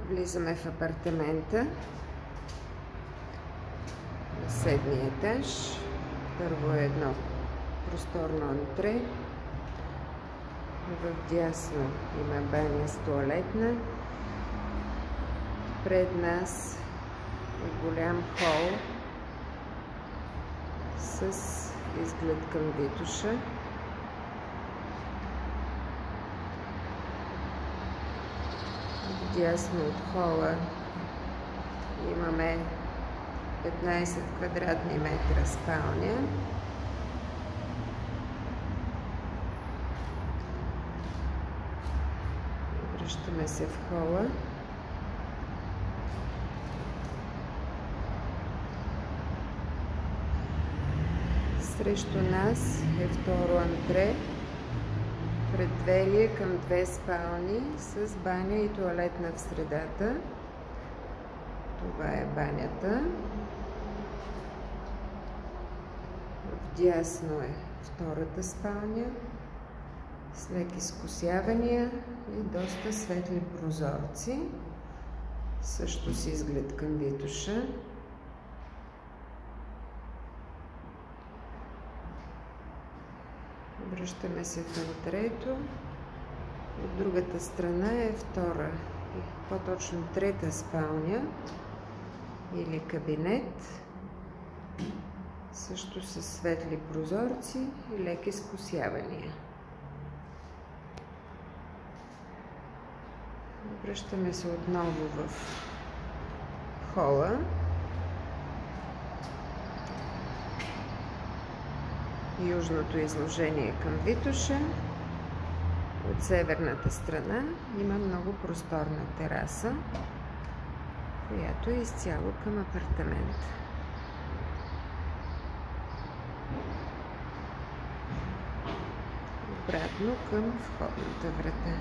Влизаме в апартамента на 7-ми етаж. Първо е едно просторно антре. Вдясно има баня с туалетна. Пред нас е голям хол с изглед към Витоша. Вдясно от хола имаме 15 квадратни метра спалня. Връщаме се в хола. Срещу нас е второ антре, преддверие към две спални с баня и туалетна в средата. Това е банята. Вдясно е втората спалня с леки скосявания и доста светли прозорци, също с изглед към Витоша. Връщаме се в антрето. От другата страна е втора, по-точно трета спалня или кабинет, също с светли прозорци и леки скосявания. Връщаме се отново в хола. Южното изложение към Витоша. От северната страна има много просторна тераса, която е изцяло към апартамента. Обратно към входната врата.